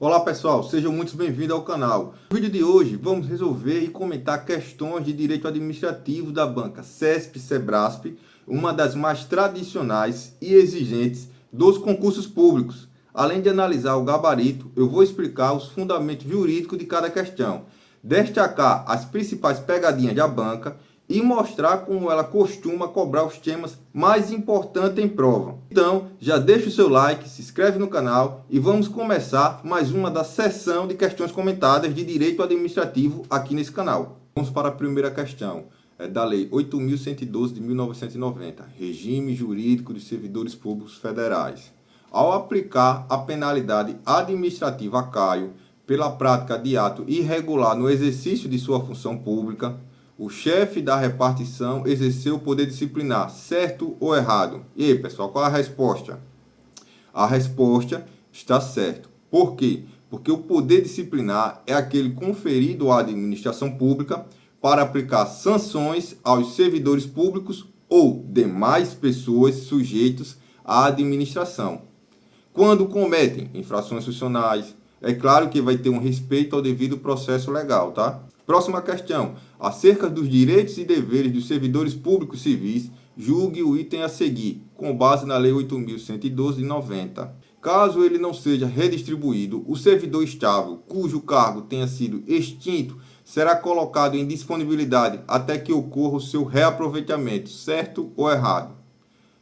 Olá pessoal, sejam muito bem-vindos ao canal. No vídeo de hoje vamos resolver e comentar questões de direito administrativo da banca CESP-CEBRASP, uma das mais tradicionais e exigentes dos concursos públicos. Além de analisar o gabarito, eu vou explicar os fundamentos jurídicos de cada questão, destacar as principais pegadinhas da banca e mostrar como ela costuma cobrar os temas mais importantes em prova. Então, já deixa o seu like, se inscreve no canal e vamos começar mais uma da sessão de questões comentadas de direito administrativo aqui nesse canal. Vamos para a primeira questão, da Lei 8.112 de 1990, Regime Jurídico de Servidores Públicos Federais. Ao aplicar a penalidade administrativa a Caio pela prática de ato irregular no exercício de sua função pública, o chefe da repartição exerceu o poder disciplinar, certo ou errado? E aí, pessoal, qual é a resposta? A resposta está certo. Por quê? Porque o poder disciplinar é aquele conferido à administração pública para aplicar sanções aos servidores públicos ou demais pessoas sujeitos à administração. Quando cometem infrações funcionais, é claro que vai ter um respeito ao devido processo legal, tá? Próxima questão. Acerca dos direitos e deveres dos servidores públicos civis, julgue o item a seguir, com base na Lei 8.112 de 90. Caso ele não seja redistribuído, o servidor estável, cujo cargo tenha sido extinto, será colocado em disponibilidade até que ocorra o seu reaproveitamento, certo ou errado?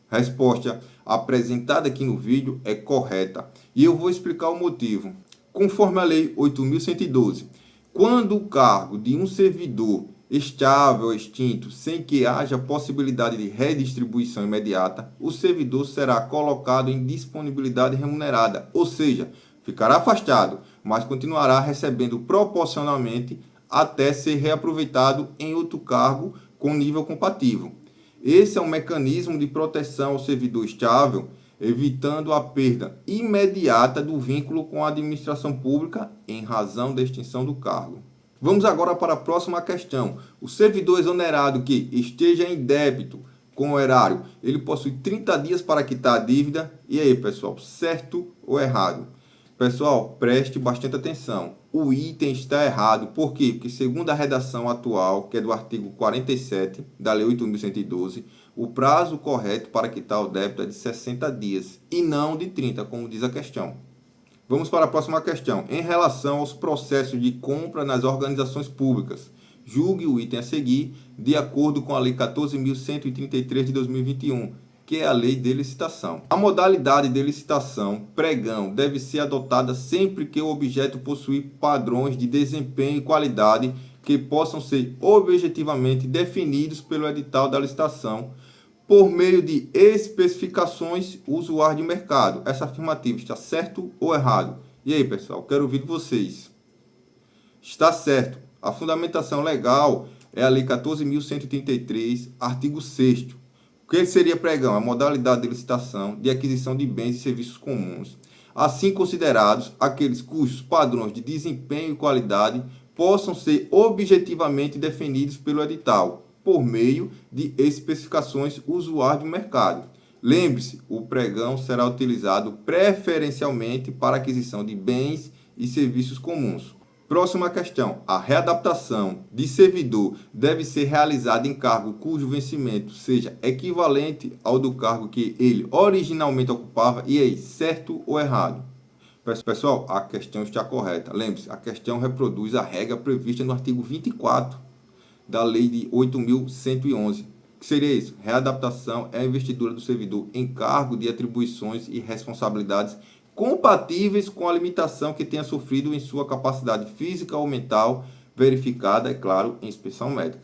Resposta apresentada aqui no vídeo é correta e eu vou explicar o motivo. Conforme a Lei 8.112, quando o cargo de um servidor estável ou extinto, sem que haja possibilidade de redistribuição imediata, o servidor será colocado em disponibilidade remunerada, ou seja, ficará afastado, mas continuará recebendo proporcionalmente até ser reaproveitado em outro cargo com nível compatível. Esse é um mecanismo de proteção ao servidor estável, evitando a perda imediata do vínculo com a administração pública em razão da extinção do cargo. Vamos agora para a próxima questão. O servidor exonerado que esteja em débito com o erário, ele possui 30 dias para quitar a dívida. E aí, pessoal, certo ou errado? Pessoal, preste bastante atenção. O item está errado. Por quê? Porque segundo a redação atual, que é do artigo 47 da Lei 8.112, o prazo correto para quitar o débito é de 60 dias e não de 30, como diz a questão. Vamos para a próxima questão. Em relação aos processos de compra nas organizações públicas, julgue o item a seguir de acordo com a Lei 14.133 de 2021, que é a Lei de Licitação. A modalidade de licitação pregão deve ser adotada sempre que o objeto possuir padrões de desempenho e qualidade que possam ser objetivamente definidos pelo edital da licitação por meio de especificações usuárias de mercado. Essa afirmativa está certo ou errado? E aí, pessoal, quero ouvir de vocês. Está certo. A fundamentação legal é a Lei 14.133, artigo 6º. O que seria pregão? A modalidade de licitação de aquisição de bens e serviços comuns, assim considerados aqueles cujos padrões de desempenho e qualidade possam ser objetivamente definidos pelo edital, por meio de especificações usuárias do mercado. Lembre-se, o pregão será utilizado preferencialmente para aquisição de bens e serviços comuns. Próxima questão. A readaptação de servidor deve ser realizada em cargo cujo vencimento seja equivalente ao do cargo que ele originalmente ocupava. E aí, certo ou errado? Pessoal, a questão está correta. Lembre-se, a questão reproduz a regra prevista no artigo 24 da Lei de 8.111. Que seria isso? Readaptação é a investidura do servidor em cargo de atribuições e responsabilidades compatíveis com a limitação que tenha sofrido em sua capacidade física ou mental, verificada, é claro, em inspeção médica.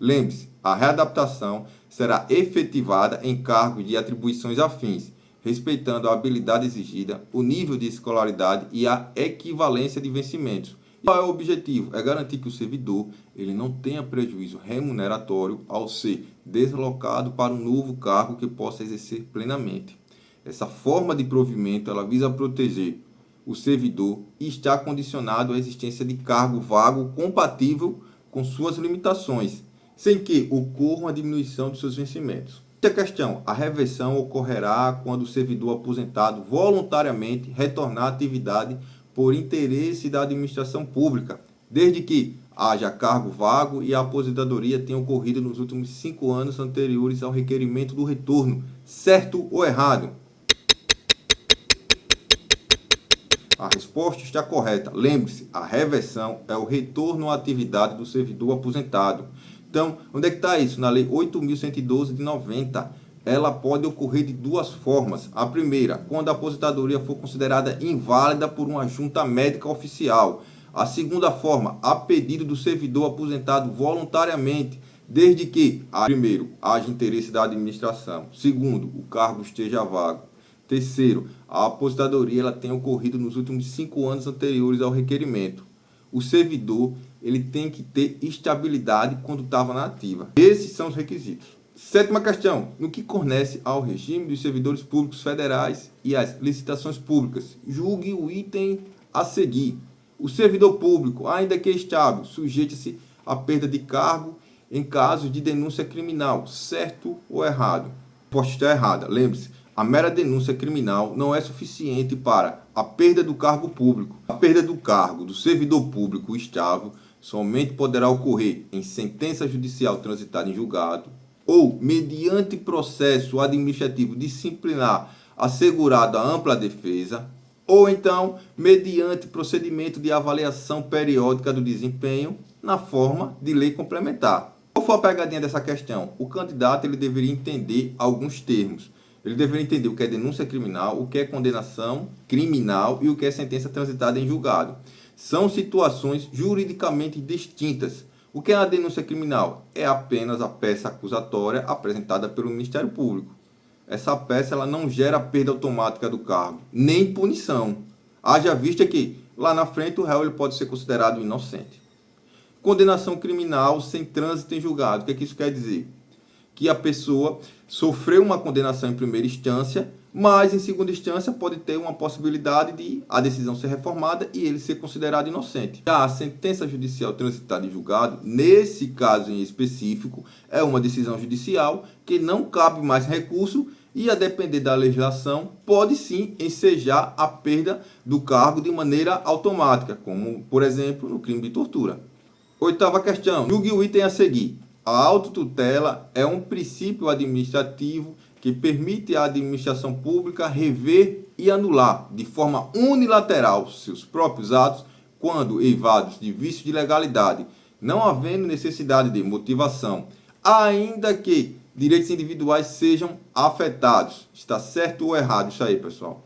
Lembre-se, a readaptação será efetivada em cargos de atribuições afins, respeitando a habilidade exigida, o nível de escolaridade e a equivalência de vencimentos. Qual é o objetivo? É garantir que o servidor ele não tenha prejuízo remuneratório ao ser deslocado para um novo cargo que possa exercer plenamente. Essa forma de provimento ela visa proteger o servidor e está condicionado à existência de cargo vago compatível com suas limitações, sem que ocorra uma diminuição de seus vencimentos. Outra questão, a reversão ocorrerá quando o servidor aposentado voluntariamente retornar à atividade por interesse da administração pública, desde que haja cargo vago e a aposentadoria tenha ocorrido nos últimos 5 anos anteriores ao requerimento do retorno, certo ou errado? A resposta está correta. Lembre-se, a reversão é o retorno à atividade do servidor aposentado. Então, onde é que está isso? Na Lei 8.112 de 90. Ela pode ocorrer de duas formas. A primeira, quando a aposentadoria for considerada inválida por uma junta médica oficial. A segunda forma, a pedido do servidor aposentado voluntariamente, desde que, primeiro, haja interesse da administração. Segundo, o cargo esteja vago. Terceiro, a aposentadoria ela tem ocorrido nos últimos 5 anos anteriores ao requerimento. O servidor ele tem que ter estabilidade quando estava na ativa. Esses são os requisitos. Sétima questão, no que concerne ao regime dos servidores públicos federais e às licitações públicas, julgue o item a seguir. O servidor público, ainda que estável, sujeita-se à perda de cargo em casos de denúncia criminal, certo ou errado? A resposta está errada. Lembre-se, a mera denúncia criminal não é suficiente para a perda do cargo público. A perda do cargo do servidor público estável somente poderá ocorrer em sentença judicial transitada em julgado ou mediante processo administrativo disciplinar assegurado a ampla defesa, ou então mediante procedimento de avaliação periódica do desempenho na forma de lei complementar. Qual foi a pegadinha dessa questão? O candidato ele deveria entender alguns termos. Ele deveria entender o que é denúncia criminal, o que é condenação criminal e o que é sentença transitada em julgado. São situações juridicamente distintas. O que é a denúncia criminal? É apenas a peça acusatória apresentada pelo Ministério Público. Essa peça ela não gera perda automática do cargo, nem punição. Haja vista que, lá na frente, o réu ele pode ser considerado inocente. Condenação criminal sem trânsito em julgado. O que isso quer dizer? Que a pessoa sofreu uma condenação em primeira instância, mas em segunda instância pode ter uma possibilidade de a decisão ser reformada e ele ser considerado inocente. Já a sentença judicial transitada em julgado, nesse caso em específico, é uma decisão judicial que não cabe mais recurso e, a depender da legislação, pode sim ensejar a perda do cargo de maneira automática, como, por exemplo, no crime de tortura. Oitava questão, julgue o item a seguir. A autotutela é um princípio administrativo que permite à administração pública rever e anular de forma unilateral seus próprios atos quando eivados de vício de legalidade, não havendo necessidade de motivação, ainda que direitos individuais sejam afetados. Está certo ou errado isso aí, pessoal?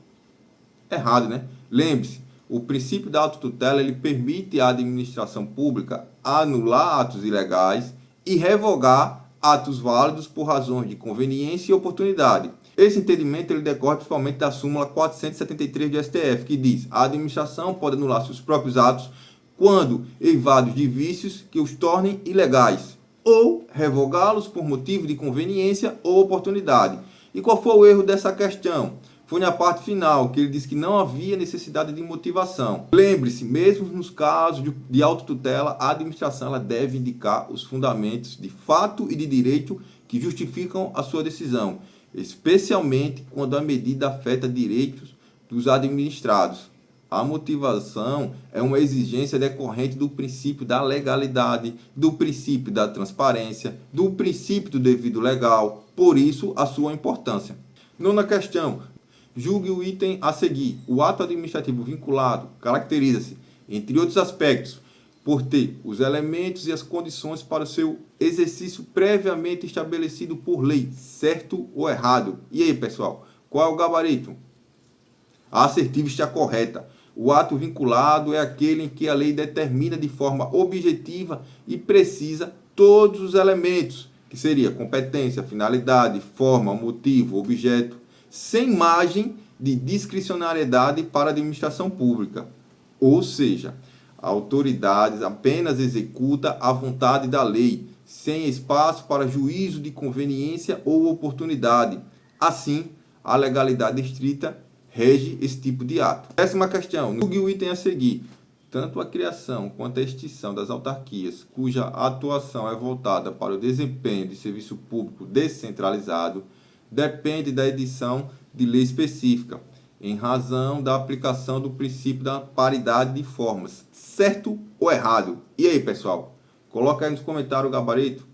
Errado, né? Lembre-se, o princípio da autotutela ele permite à administração pública anular atos ilegais e revogar atos válidos por razões de conveniência e oportunidade. Esse entendimento ele decorre principalmente da súmula 473 do STF, que diz: a administração pode anular seus próprios atos quando eivados de vícios que os tornem ilegais, ou revogá-los por motivo de conveniência ou oportunidade. E qual foi o erro dessa questão? Foi na parte final, que ele disse que não havia necessidade de motivação. Lembre-se, mesmo nos casos de autotutela, a administração ela deve indicar os fundamentos de fato e de direito que justificam a sua decisão, especialmente quando a medida afeta direitos dos administrados. A motivação é uma exigência decorrente do princípio da legalidade, do princípio da transparência, do princípio do devido legal, por isso a sua importância. Nona questão. Julgue o item a seguir. O ato administrativo vinculado caracteriza-se, entre outros aspectos, por ter os elementos e as condições para o seu exercício previamente estabelecido por lei, certo ou errado? E aí, pessoal, qual é o gabarito? A assertiva está correta. O ato vinculado é aquele em que a lei determina de forma objetiva e precisa todos os elementos, que seria competência, finalidade, forma, motivo, objeto, sem margem de discricionariedade para a administração pública. Ou seja, a autoridade apenas executa a vontade da lei, sem espaço para juízo de conveniência ou oportunidade. Assim, a legalidade estrita rege esse tipo de ato. 10ª questão. Julgue o item a seguir. Tanto a criação quanto a extinção das autarquias, cuja atuação é voltada para o desempenho de serviço público descentralizado, depende da edição de lei específica. em razão da aplicação do princípio da paridade de formas. Certo ou errado? E aí, pessoal? Coloca aí nos comentários o gabarito.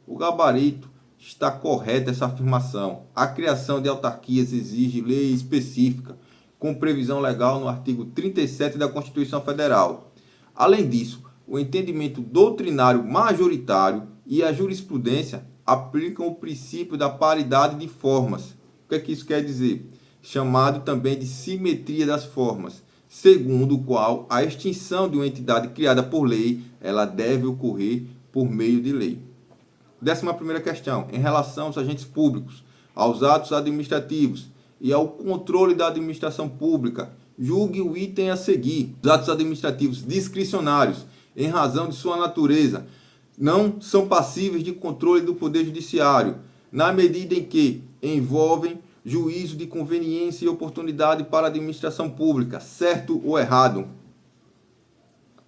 O gabarito está correta essa afirmação. A criação de autarquias exige lei específica, com previsão legal no artigo 37 da Constituição Federal. Além disso, o entendimento doutrinário majoritário e a jurisprudência aplicam o princípio da paridade de formas. O que é que isso quer dizer? Chamado também de simetria das formas, segundo o qual a extinção de uma entidade criada por lei, ela deve ocorrer por meio de lei. 11ª questão, em relação aos agentes públicos, aos atos administrativos e ao controle da administração pública, julgue o item a seguir. Os atos administrativos discricionários, em razão de sua natureza, não são passíveis de controle do Poder Judiciário, na medida em que envolvem juízo de conveniência e oportunidade para a administração pública. Certo ou errado?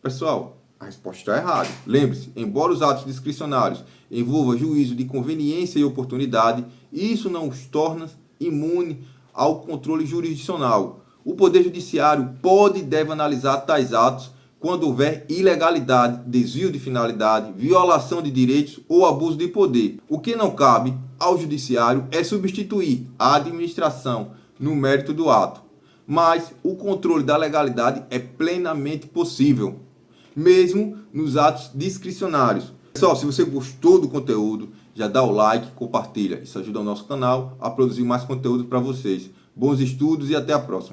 Pessoal, a resposta está errada. Lembre-se, embora os atos discricionários envolvam juízo de conveniência e oportunidade, isso não os torna imune ao controle jurisdicional. O Poder Judiciário pode e deve analisar tais atos quando houver ilegalidade, desvio de finalidade, violação de direitos ou abuso de poder. O que não cabe ao Judiciário é substituir a administração no mérito do ato. Mas o controle da legalidade é plenamente possível, mesmo nos atos discricionários. Pessoal, se você gostou do conteúdo, já dá o like, compartilha. Isso ajuda o nosso canal a produzir mais conteúdo para vocês. Bons estudos e até a próxima.